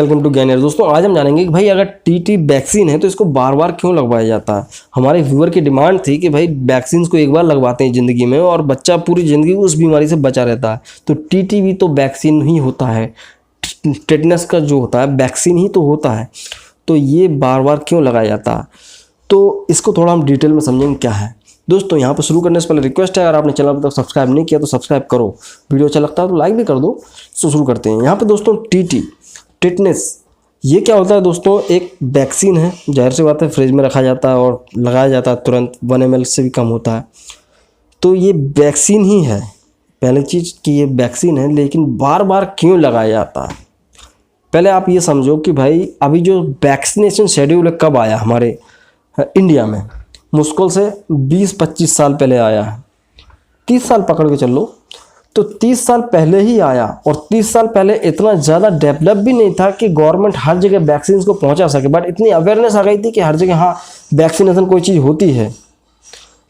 Welcome to ज्ञान। दोस्तों आज हम जानेंगे कि भाई अगर टीटी वैक्सीन है तो इसको बार बार क्यों लगवाया जाता है। हमारे व्यूअर की डिमांड थी कि भाई वैक्सीन को एक बार लगवाते हैं ज़िंदगी में और बच्चा पूरी ज़िंदगी उस बीमारी से बचा रहता है। तो टीटी भी तो वैक्सीन ही होता है, टेटनस का जो होता है वैक्सीन ही तो होता है। तो ये बार बार क्यों लगाया जाता है, तो इसको थोड़ा हम डिटेल में समझेंगे क्या है। दोस्तों यहाँ पर शुरू करने से पहले रिक्वेस्ट है, अगर आपने चैनल अब तक सब्सक्राइब नहीं किया तो सब्सक्राइब करो, वीडियो अच्छा लगता है तो लाइक भी कर दो। तो शुरू करते हैं। यहाँ पे दोस्तों टीटी टेटनस ये क्या होता है दोस्तों, एक वैक्सीन है। जाहिर सी बात है फ्रिज में रखा जाता है और लगाया जाता है तुरंत, 1 ml से भी कम होता है। तो ये वैक्सीन ही है, पहली चीज़ कि ये वैक्सीन है, लेकिन बार बार क्यों लगाया जाता है। पहले आप ये समझो कि भाई अभी जो वैक्सीनेशन शेड्यूल है कब आया हमारे इंडिया में, मुश्किल से 20-25 साल पहले आया है। 30 साल पकड़ के चल लो, तो 30 साल पहले ही आया। और 30 साल पहले इतना ज़्यादा डेवलप भी नहीं था कि गवर्नमेंट हर जगह वैक्सीन को पहुंचा सके, बट इतनी अवेयरनेस आ गई थी कि हर जगह हाँ वैक्सीनेशन कोई चीज़ होती है।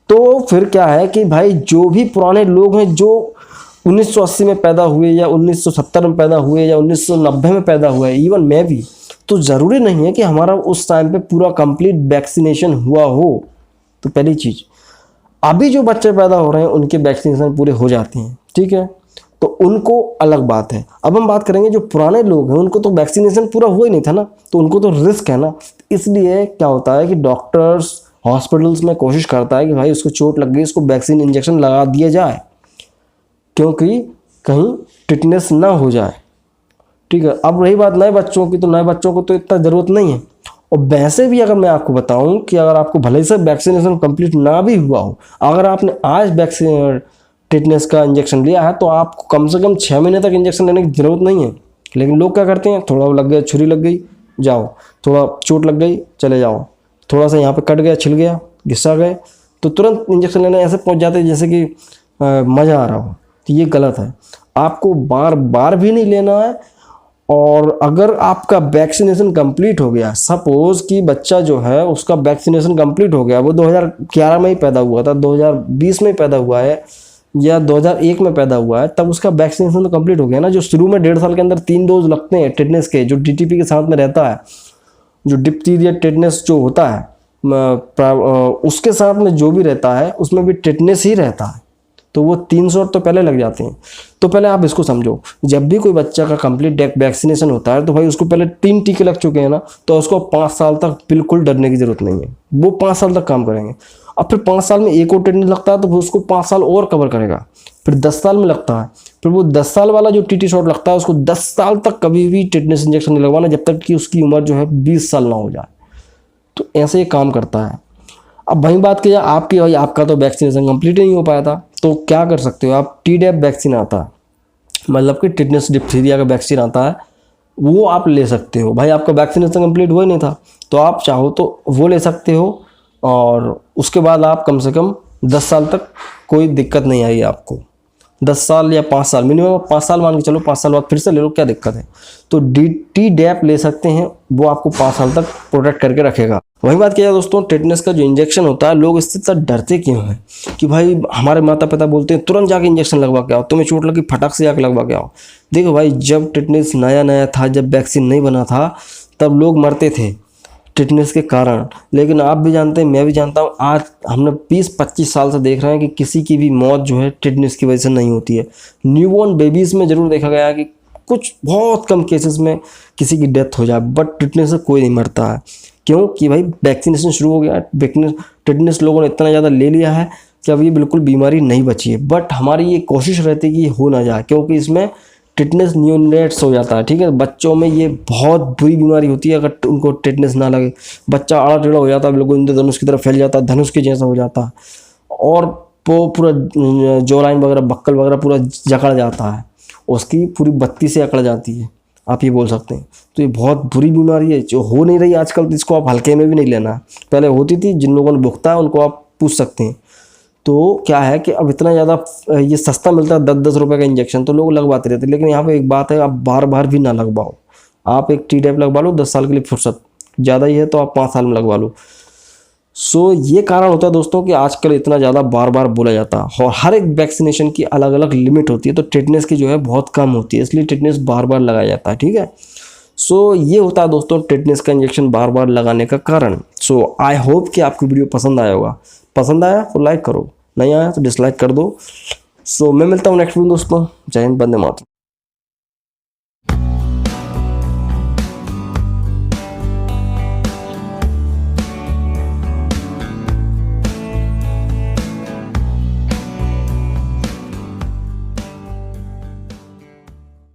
तो फिर क्या है कि भाई जो भी पुराने लोग हैं जो 1980 में पैदा हुए या 1970 में पैदा हुए या 1990 में पैदा हुए, इवन मैं भी, तो ज़रूरी नहीं है कि हमारा उस टाइम पे पूरा कंप्लीट वैक्सीनेशन हुआ हो। तो पहली चीज़, अभी जो बच्चे पैदा हो रहे हैं उनके वैक्सीनेशन पूरे हो जाते हैं, ठीक है, तो उनको अलग बात है। अब हम बात करेंगे जो पुराने लोग हैं, उनको तो वैक्सीनेशन पूरा हुआ ही नहीं था ना, तो उनको तो रिस्क है ना। इसलिए क्या होता है कि डॉक्टर्स हॉस्पिटल्स में कोशिश करता है कि भाई उसको चोट लग गई, उसको वैक्सीन इंजेक्शन लगा दिया जाए, क्योंकि कहीं टिटनेस ना हो जाए, ठीक है। अब रही बात नए बच्चों की, तो नए बच्चों को तो इतना ज़रूरत नहीं है। और वैसे भी अगर मैं आपको बताऊं कि अगर आपको भले से वैक्सीनेशन कंप्लीट ना भी हुआ हो, अगर आपने आज वैक्सीन टिटनेस का इंजेक्शन लिया है तो आपको कम से कम 6 महीने तक इंजेक्शन लेने की ज़रूरत नहीं है। लेकिन लोग क्या करते हैं, थोड़ा लग गया, छुरी लग गई जाओ, थोड़ा चोट लग गई चले जाओ, थोड़ा सा यहाँ पे कट गया, छिल गया, घिसा गए, तो तुरंत इंजेक्शन लेने ऐसे पहुँच जाते हैं जैसे कि मज़ा आ रहा हो। तो ये गलत है, आपको बार बार भी नहीं लेना है। और अगर आपका वैक्सीनेशन कंप्लीट हो गया, सपोज कि बच्चा जो है उसका वैक्सीनेशन कंप्लीट हो गया, वो 2011 में ही पैदा हुआ था, 2020 में पैदा हुआ है या 2001 में पैदा हुआ है, तब उसका वैक्सीनेशन तो कंप्लीट हो गया ना। जो शुरू में 1.5 साल के अंदर 3 डोज लगते हैं टेटनस के, जो डीटीपी के साथ में रहता है, जो डिप्थीरिया टेटनस जो होता है उसके साथ में जो भी रहता है उसमें भी टेटनस ही रहता है, तो वो 3 शॉट तो पहले लग जाते हैं। तो पहले आप इसको समझो, जब भी कोई बच्चा का कंप्लीट वैक्सीनेशन होता है तो भाई उसको पहले 3 टीके लग चुके हैं ना, तो उसको 5 साल तक बिल्कुल डरने की जरूरत नहीं है, वो 5 साल तक काम करेंगे। अब फिर 5 साल में एक और टेटनस लगता है तो उसको 5 साल और कवर करेगा। फिर 10 साल में लगता है, फिर वो 10 साल वाला जो टीटी शॉट लगता है उसको 10 साल तक कभी भी टेटनस इंजेक्शन नहीं लगवाना, जब तक कि उसकी उम्र जो है 20 साल ना हो जाए। तो ऐसे ये काम करता है। अब वही बात की आपकी, भाई आपका तो वैक्सीनेशन कंप्लीट नहीं हो पाया था, तो क्या कर सकते हो आप, टीडैप वैक्सीन आता है, मतलब कि टिटनेस डिप्थीरिया का वैक्सीन आता है, वो आप ले सकते हो। भाई आपका वैक्सीनेशन कंप्लीट हुआ ही नहीं था, तो आप चाहो तो वो ले सकते हो, और उसके बाद आप कम से कम 10 साल तक कोई दिक्कत नहीं आई आपको। 10 साल या 5 साल, मिनिमम 5 साल मान के चलो, 5 साल बाद फिर से ले लो, क्या दिक्कत है। तो टीडैप ले सकते हैं, वो आपको 5 साल तक प्रोटेक्ट करके रखेगा। वही बात किया दोस्तों, टेटनस का जो इंजेक्शन होता है, लोग इससे इतना डरते क्यों हैं कि भाई हमारे माता पिता बोलते हैं तुरंत जाके इंजेक्शन लगवा के आओ, तुम्हें चोट लगी फटाक से जाके लगवा के आओ। देखो भाई, जब टेटनस नया नया था, जब वैक्सीन नहीं बना था, तब लोग मरते थे टेटनस के कारण। लेकिन आप भी जानते हैं, मैं भी जानता हूँ, आज हमने 20-25 साल से देख रहे हैं कि किसी की भी मौत जो है टेटनस की वजह से नहीं होती है। न्यूबॉर्न बेबीज़ में ज़रूर देखा गया कि कुछ बहुत कम केसेस में किसी की डेथ हो जाए, बट टेटनस से कोई नहीं मरता है। क्यों कि भाई वैक्सीनेशन शुरू हो गया, टेटनस लोगों ने इतना ज़्यादा ले लिया है कि अब ये बिल्कुल बीमारी नहीं बची है। बट हमारी ये कोशिश रहती है कि हो ना जाए, क्योंकि इसमें टिटनेस न्यूनेट्स हो जाता है, ठीक है। बच्चों में ये बहुत बुरी बीमारी होती है, अगर उनको टिटनेस ना लगे, बच्चा आड़ा टेढ़ा हो जाता है, बिल्कुल इंद्रधनुष की तरफ फैल जाता है, धनुष के जैसा हो जाता है, और वो पूरा जॉलाइन वगैरह, बक्कल वगैरह पूरा जकड़ जाता है, उसकी पूरी बत्ती से अकड़ जाती है, आप ये बोल सकते हैं। तो ये बहुत बुरी बीमारी है जो हो नहीं रही आजकल, तो इसको आप हल्के में भी नहीं लेना। पहले होती थी, जिन लोगों ने भुगता है उनको आप पूछ सकते हैं। तो क्या है कि अब इतना ज़्यादा ये सस्ता मिलता है, 10-10 रुपये का इंजेक्शन, तो लोग लगवाते रहते हैं। लेकिन यहाँ पे एक बात है, आप बार बार भी ना लगवाओ। आप एक टीडैप लगवा लो 10 साल के लिए, फुर्सत ज़्यादा ही है तो आप 5 साल में लगवा लो। सो ये कारण होता है दोस्तों कि आजकल इतना ज़्यादा बार बार बोला जाता है, और हर एक वैक्सीनेशन की अलग अलग लिमिट होती है। तो टिटनेस की जो है बहुत कम होती है, इसलिए टिटनेस बार बार लगाया जाता है, ठीक है। सो ये होता है दोस्तों टेटनस का इंजेक्शन बार बार लगाने का कारण। सो आई होप कि आपको वीडियो पसंद आया होगा। पसंद आया तो लाइक करो, नहीं आया तो डिसलाइक कर दो। सो मैं मिलता हूँ नेक्स्ट वीडियो दोस्तों। जय हिंद, वंदे मातरम।